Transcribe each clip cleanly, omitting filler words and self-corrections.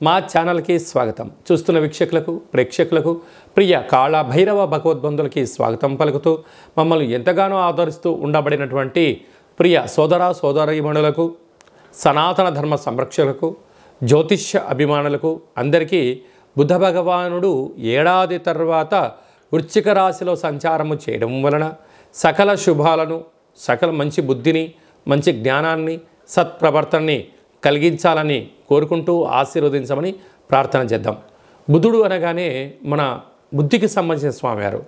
మా ఛానల్కి స్వాగతం. చూస్తున్న వీక్షకులకు ప్రేక్షకులకు ప్రియ కాళ భైరవ భగవద్బంధులకి స్వాగతం పలుకుతూ మమ్మల్ని ఎంతగానో ఆదరిస్తూ ఉండబడినటువంటి ప్రియ సోదర సోదరీమణులకు, సనాతన ధర్మ సంరక్షకులకు, జ్యోతిష్య అభిమానులకు అందరికీ బుద్ధ భగవానుడు ఏడాది తర్వాత వృశ్చిక రాశిలో సంచారము చేయడం వలన సకల శుభాలను, సకల మంచి బుద్ధిని, మంచి జ్ఞానాన్ని, సత్ప్రవర్తనని కలిగించాలని కోరుకుంటూ ఆశీర్వదించమని ప్రార్థన చేద్దాం. బుద్ధుడు అనగానే మన బుద్ధికి సంబంధించిన స్వామివారు.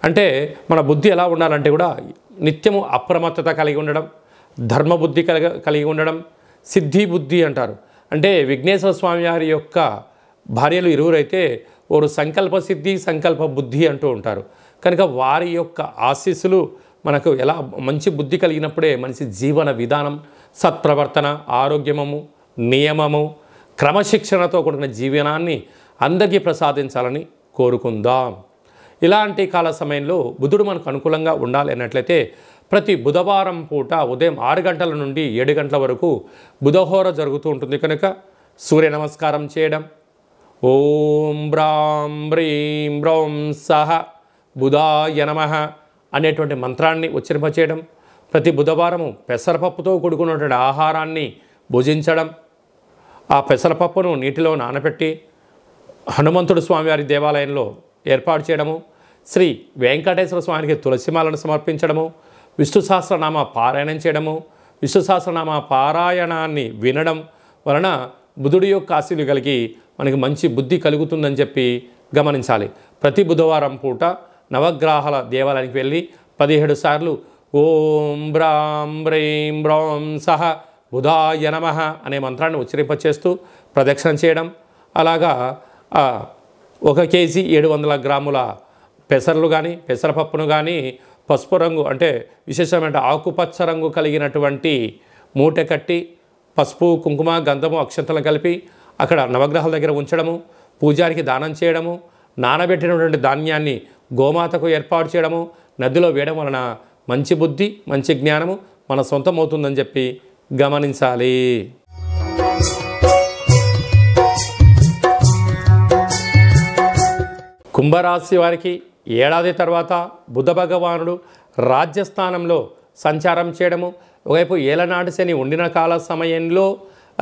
అంటే మన బుద్ధి ఎలా ఉండాలంటే కూడా నిత్యము అప్రమత్తత కలిగి ఉండడం, ధర్మబుద్ధి కలిగి ఉండడం, సిద్ధి బుద్ధి అంటారు. అంటే విఘ్నేశ్వర స్వామివారి యొక్క భార్యలు ఇరువురైతే వారు సంకల్ప సిద్ధి, సంకల్ప బుద్ధి అంటూ ఉంటారు. కనుక వారి యొక్క ఆశీస్సులు మనకు ఎలా మంచి బుద్ధి కలిగినప్పుడే మనిషి జీవన విధానం, సత్ప్రవర్తన, ఆరోగ్యము, నియమము, క్రమశిక్షణతో కూడిన జీవనాన్ని అందరికీ ప్రసాదించాలని కోరుకుందాం. ఇలాంటి కాల సమయంలో బుధుడు మనకు అనుకూలంగా ఉండాలి అన్నట్లయితే ప్రతి బుధవారం పూట ఉదయం 6 గంటల నుండి 7 గంటల వరకు బుధహోర జరుగుతూ ఉంటుంది. కనుక సూర్య నమస్కారం చేయడం, ఓం బ్రాం బ్రీం బ్రౌం సహ బుధాయ నమః అనేటువంటి మంత్రాన్ని ఉచ్చరింపచేయడం, ప్రతి బుధవారము పెసరపప్పుతో కూడుకున్నటువంటి ఆహారాన్ని భుజించడం, ఆ పెసరపప్పును నీటిలో నానబెట్టి హనుమంతుడు స్వామివారి దేవాలయంలో ఏర్పాటు చేయడము, శ్రీ వెంకటేశ్వర స్వామికి తులసిమాలను సమర్పించడము, విష్ణు సహస్రనామ పారాయణం చేయడము, విష్ణు సహస్రనామ పారాయణాన్ని వినడం వలన బుధుడి యొక్క ఆశీస్సులు కలిగి మనకి మంచి బుద్ధి కలుగుతుందని చెప్పి గమనించాలి. ప్రతి బుధవారం పూట నవగ్రహాల దేవాలయానికి వెళ్ళి 17 సార్లు ఓం బ్రాం బ్రీం బ్రౌం సహ బుధాయ నమః అనే మంత్రాన్ని ఉచ్చరింపచేస్తూ ప్రదక్షిణ చేయడం. అలాగా 1 కేజీ 700 గ్రాముల పెసర్లు కానీ, పెసరపప్పును కానీ పసుపు రంగు అంటే విశేషమైన ఆకుపచ్చ రంగు కలిగినటువంటి మూట కట్టి పసుపు, కుంకుమ, గంధము, అక్షంతలు కలిపి అక్కడ నవగ్రహాల దగ్గర ఉంచడము, పూజారికి దానం చేయడము, నానబెట్టినటువంటి ధాన్యాన్ని గోమాతకు ఏర్పాటు చేయడము, నదిలో వేయడం వలన మంచి బుద్ధి, మంచి జ్ఞానము మన సొంతం అవుతుందని చెప్పి గమనించాలి. కుంభరాశి వారికి ఏడాది తర్వాత బుధ భగవానుడు రాజ్యస్థానంలో సంచారం చేయడము, ఒకవైపు ఏలనాటి శని ఉండిన కాల సమయంలో,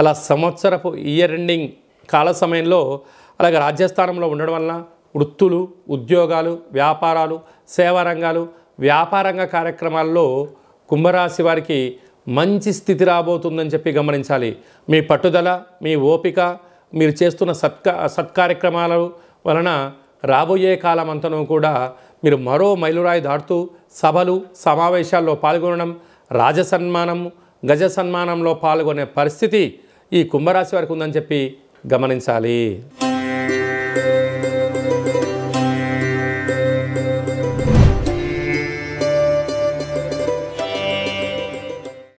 అలా సంవత్సరపు ఇయర్ ఎండింగ్ కాల సమయంలో అలాగే రాజ్యస్థానంలో ఉండడం వలన వృత్తులు, ఉద్యోగాలు, వ్యాపారాలు, సేవా రంగాలు, వ్యాపారంగ కార్యక్రమాల్లో కుంభరాశి వారికి మంచి స్థితి రాబోతుందని చెప్పి గమనించాలి. మీ పట్టుదల, మీ ఓపిక, మీరు చేస్తున్న సత్కార్యక్రమాల వలన రాబోయే కాలం అంతను కూడా మీరు మరో మైలురాయి దాటుతూ సభలు, సమావేశాల్లో పాల్గొనడం, రాజసన్మానం, గజ సన్మానంలో పాల్గొనే పరిస్థితి ఈ కుంభరాశి వారికి ఉందని చెప్పి గమనించాలి.